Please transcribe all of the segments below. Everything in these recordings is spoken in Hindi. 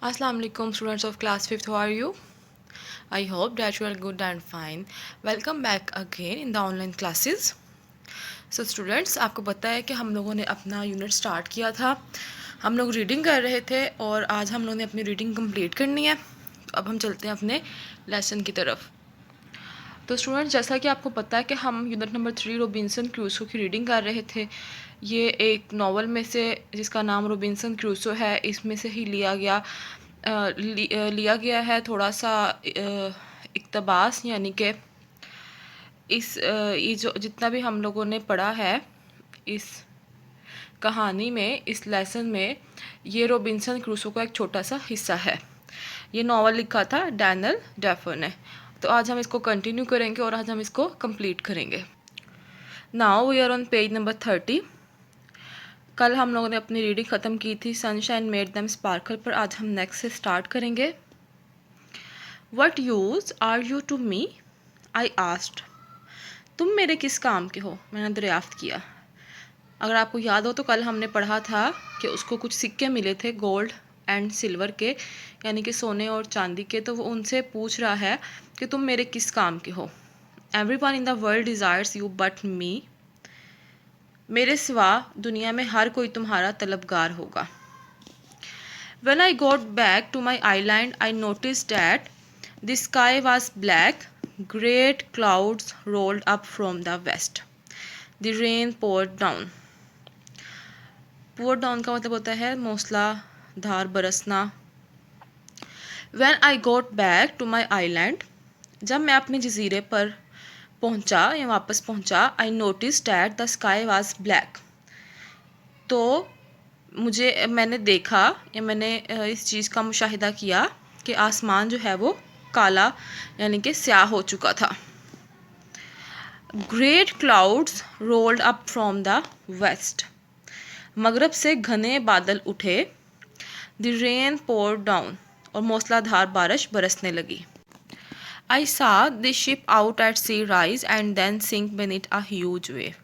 Assalamu alaikum students of class 5th. How are you? I hope that you are good and fine. Welcome back again in the online classes. So students, आपको पता है कि हम लोगों ने अपना यूनिट स्टार्ट किया था. हम लोग रीडिंग कर रहे थे और आज हम लोगों ने अपनी रीडिंग कंप्लीट करनी है. तो अब हम चलते हैं अपने लेसन की तरफ. तो स्टूडेंट्स, जैसा कि आपको पता है कि हम यूनिट नंबर 3 रॉबिन्सन क्रूसो की रीडिंग कर रहे थे. ये एक नावल में से जिसका नाम रॉबिन्सन क्रूसो है, इसमें से ही लिया गया है थोड़ा सा इक़्तिबास, यानी कि ये जो जितना भी हम लोगों ने पढ़ा है इस कहानी में, इस लेसन में, ये रॉबिन्सन क्रूसो का एक छोटा सा हिस्सा है. ये नावल लिखा था डैनियल डेफो ने. तो आज हम इसको कंटिन्यू करेंगे और आज हम इसको कंप्लीट करेंगे. Now we are on page number 30. कल हम लोगों ने अपनी रीडिंग ख़त्म की थी सनशाइन मेड देम स्पार्कल पर. आज हम नेक्स्ट से स्टार्ट करेंगे. What use are you to me, I asked. तुम मेरे किस काम के हो, मैंने दरियाफ्त किया. अगर आपको याद हो तो कल हमने पढ़ा था कि उसको कुछ सिक्के मिले थे गोल्ड एंड सिल्वर के, यानी कि सोने और चांदी के. तो वो उनसे पूछ रहा है कि तुम मेरे किस काम के हो. Everyone in the world desires you but me. मेरे सिवा दुनिया में हर कोई तुम्हारा तलबगार होगा. When I got back to my island, I noticed that the sky was black. Great clouds rolled up from the west. The rain poured down. Pour down का मतलब होता है मूसलाधार बरसना. When I got back to my island, जब मैं अपने जजीरे पर पहुंचा या वापस पहुंचा, I noticed that the sky was black. तो मैंने देखा या मैंने इस चीज़ का मुशाहिदा किया कि आसमान जो है वो काला यानी कि स्याह हो चुका था. Great clouds rolled up from the west. मगरब से घने बादल उठे. The rain pour down. और मूसलाधार बारिश बरसने लगी. I saw the ship out at sea rise and then sink beneath a huge wave.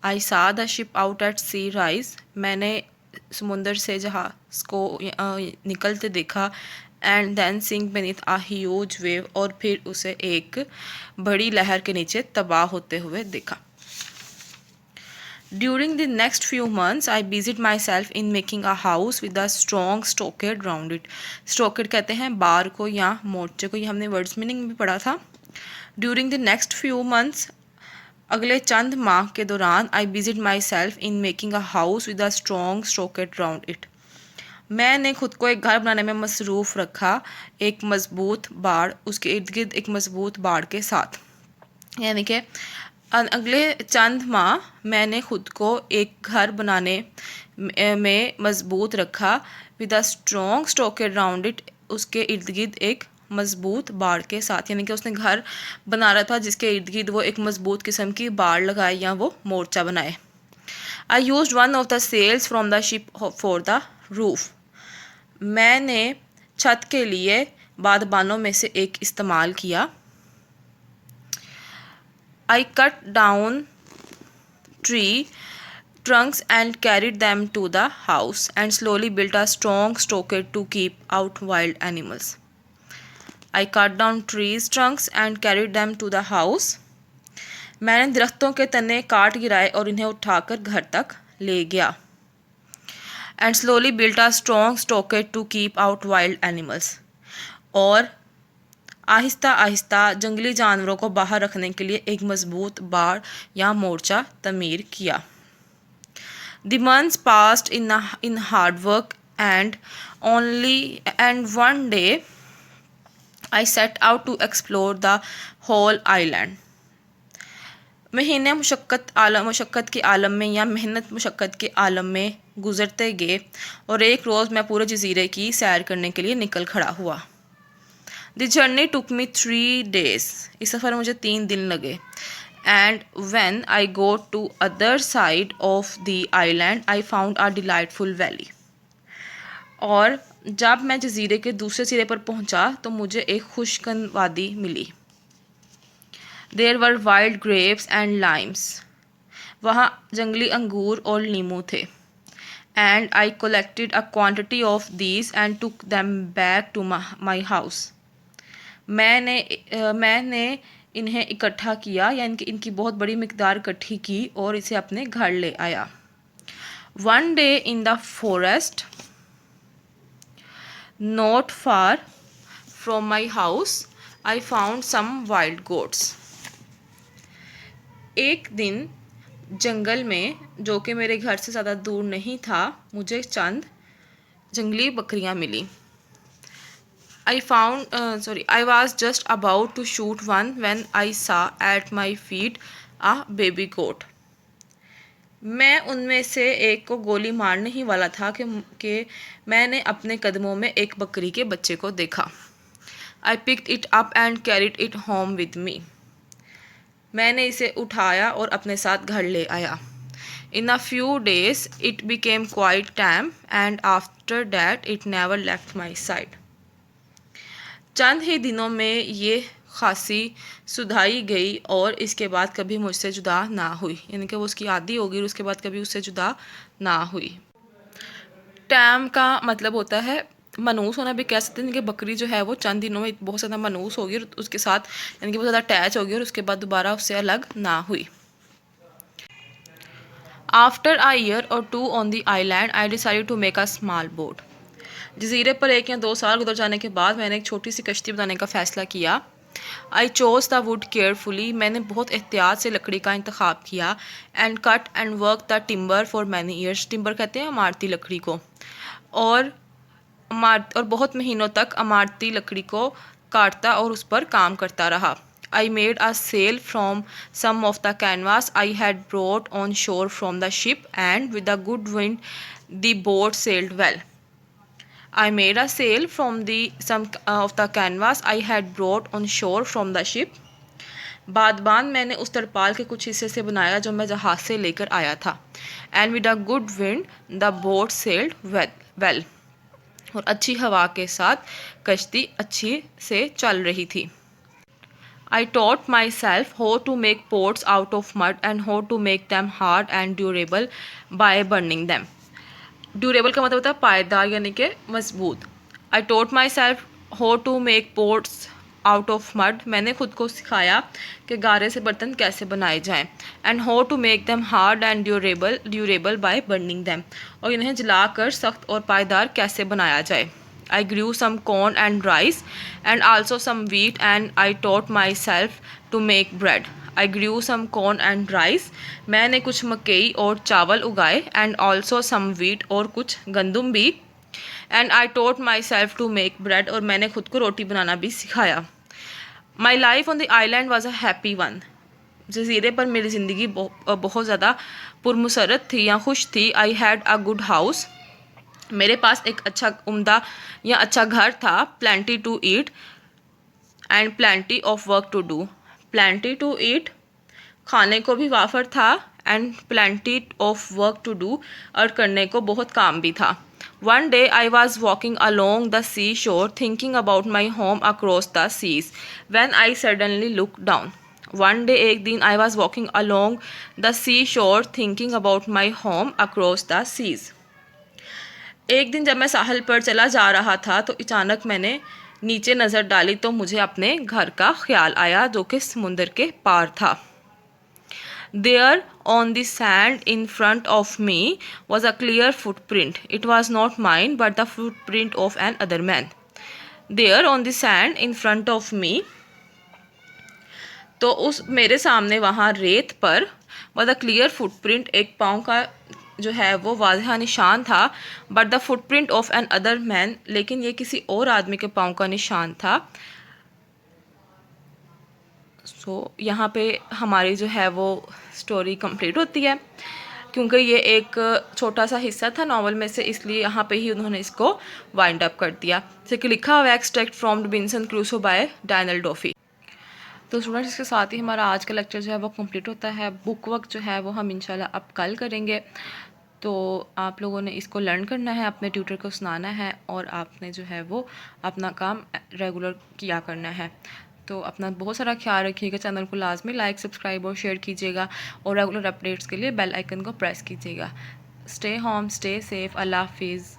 I saw the ship out at sea rise. मैंने समुंदर से जहाज़ को निकलते देखा. And then sink beneath a huge wave. और फिर उसे एक बड़ी लहर के नीचे तबाह होते हुए देखा. During the next few months, I busied myself in making a house with a strong stockade round it. Stockade कहते हैं बार को या मोर्चे को. ये हमने वर्ड्स मीनिंग भी पढ़ा था. During the next few months, अगले चंद माह के दौरान, I busied myself in making a house with a strong stockade round it. मैंने खुद को एक घर बनाने में मसरूफ़ रखा एक मज़बूत बाड़, उसके इर्द गिर्द एक मज़बूत बाड़ के साथ. यानी कि अगले चंद माह मैंने खुद को एक घर बनाने में मज़बूत रखा. With a strong stockade round it. उसके इर्द गिर्द एक मज़बूत बाड़ के साथ. यानी कि उसने घर बना रहा था जिसके इर्द गिर्द वो एक मज़बूत किस्म की बाड़ लगाए या वो मोर्चा बनाए. I used one of the sails from the ship for the roof. मैंने छत के लिए बादबानों में से एक इस्तेमाल किया. I cut down tree trunks and carried them to the house and slowly built a strong stockade to keep out wild animals. I cut down trees trunks and carried them to the house. मैंने दरख्तों के तने काट गिराए और इन्हें उठाकर घर तक ले गया. And slowly built a strong stockade to keep out wild animals. और आहिस्ता आहिस्ता जंगली जानवरों को बाहर रखने के लिए एक मज़बूत बाड़ या मोर्चा तमीर किया. The months passed in hard work and one day I set out to explore the whole island. महीने मुशक्क़त के आलम में या मेहनत मुशक्क़त के आलम में गुज़रते गए और एक रोज़ मैं पूरे जजीरे की सैर करने के लिए निकल खड़ा हुआ. The journey took me 3 days. इस सफ़र में मुझे 3 दिन लगे. And when I got to other side of the island, I found a delightful valley. और जब मैं जजीरे के दूसरे सिरे पर पहुंचा तो मुझे एक खुशकन वादी मिली. There were wild grapes and limes. वहाँ जंगली अंगूर और नींबू थे. and I collected a quantity of these and took them back to my house. मैंने इन्हें इकट्ठा किया या इनकी बहुत बड़ी मिकदार इकट्ठी की और इसे अपने घर ले आया. One day in the forest, not far from my house, I found some wild goats. एक दिन जंगल में, जो कि मेरे घर से ज़्यादा दूर नहीं था, मुझे चंद जंगली बकरियां मिली. I was just about to shoot one when I saw at my feet a baby goat. मैं उनमें से एक को गोली मारने ही वाला था कि मैंने अपने कदमों में एक बकरी के बच्चे को देखा. I picked it up and carried it home with me. मैंने इसे उठाया और अपने साथ घर ले आया. In a few days it became quite tame and after that it never left my side. चंद ही दिनों में ये खासी सुधाई गई और इसके बाद कभी मुझसे जुदा ना हुई. यानी कि वो उसकी आदी हो गई और उसके बाद कभी उससे जुदा ना हुई. टैम का मतलब होता है मनूस होना भी कह सकते हैं कि बकरी जो है वो चंद दिनों में बहुत ज़्यादा मनूस होगी और उसके साथ यानी कि बहुत ज़्यादा अटैच होगी और उसके बाद दोबारा उससे अलग ना हुई. After a year or two on the island, I decided to make a small boat. जजीरे पर 1 या 2 साल गुजर जाने के बाद मैंने एक छोटी सी कश्ती बनाने का फ़ैसला किया. I chose the wood carefully. मैंने बहुत एहतियात से लकड़ी का इंतखाब किया. And cut and worked the timber for many years. Timber कहते हैं इमारती लकड़ी को. और बहुत महीनों तक इमारती लकड़ी को काटता और उस पर काम करता रहा. I made a sail from some of the canvas I had brought on shore from the ship, and with a good wind, the boat sailed well. I made a sail from some of the canvas I had brought on shore from the ship. बादबान मैंने उस तरपाल के कुछ हिस्से से बनाया जो मैं जहाज से लेकर आया था. And with a good wind, the boat sailed well. और अच्छी हवा के साथ कश्ती अच्छी से चल रही थी. I taught myself how to make pots out of mud and how to make them hard and durable by burning them. Durable का मतलब होता है पायदार यानी कि मजबूत. I taught myself how to make pots out of mud. मैंने खुद को सिखाया कि गारे से बर्तन कैसे बनाए जाएं. And how to make them hard and durable by burning them. और इन्हें जलाकर सख्त और पायदार कैसे बनाया जाए. I grew some corn and rice and also some wheat, and I taught myself to make bread. I grew some corn and rice. मैंने कुछ मकई और चावल उगाए and also some wheat और कुछ गंदुम भी. And I taught myself to make bread. और मैंने खुद को रोटी बनाना भी सिखाया. My life on the island was a happy one. जजीरे पर मेरी ज़िंदगी बहुत ज़्यादा पुरमसरत थी या खुश थी. I had a good house. मेरे पास एक अच्छा उम्दा या अच्छा घर था. Plenty to eat and plenty of work to do. Plenty to eat खाने को भी वाफर था and plenty of work to do और करने को बहुत काम भी था. One day I was walking along the sea shore thinking about my home across the seas when I suddenly look down. One day एक दिन I was walking along the sea shore thinking about my home across the seas. एक दिन जब मैं साहिल पर चला जा रहा था तो अचानक मैंने नीचे नज़र डाली तो मुझे अपने घर का ख्याल आया जो कि समुंदर के पार था. There on the sand in front of me was a clear footprint. It was not mine but the footprint of another man. There on the sand in front of me, तो उस मेरे सामने वहाँ रेत पर was a clear footprint, एक पाँव का जो है वो वाज़ह निशान था. But the footprint of another man, लेकिन ये किसी और आदमी के पाँव का निशान था. यहाँ पे हमारी जो है वो स्टोरी कंप्लीट होती है. क्योंकि ये एक छोटा सा हिस्सा था नॉवल में से, इसलिए यहाँ पे ही उन्होंने इसको वाइंड अप कर दिया. जैसे लिखा हुआ extract from Robinson Crusoe by Daniel Defoe. तो स्टूडेंट्स, इसके साथ ही हमारा आज का लेक्चर जो है वो कंप्लीट होता है. बुक वर्क जो है वो हम इंशाल्लाह अब कल करेंगे. तो आप लोगों ने इसको लर्न करना है, अपने ट्यूटर को सुनाना है और आपने जो है वो अपना काम रेगुलर किया करना है. तो अपना बहुत सारा ख्याल रखिएगा. चैनल को लाजमी लाइक, सब्सक्राइब और शेयर कीजिएगा और रेगुलर अपडेट्स के लिए बेल आइकन को प्रेस कीजिएगा. स्टे होम, स्टे सेफ, अल्लाह हाफिज़।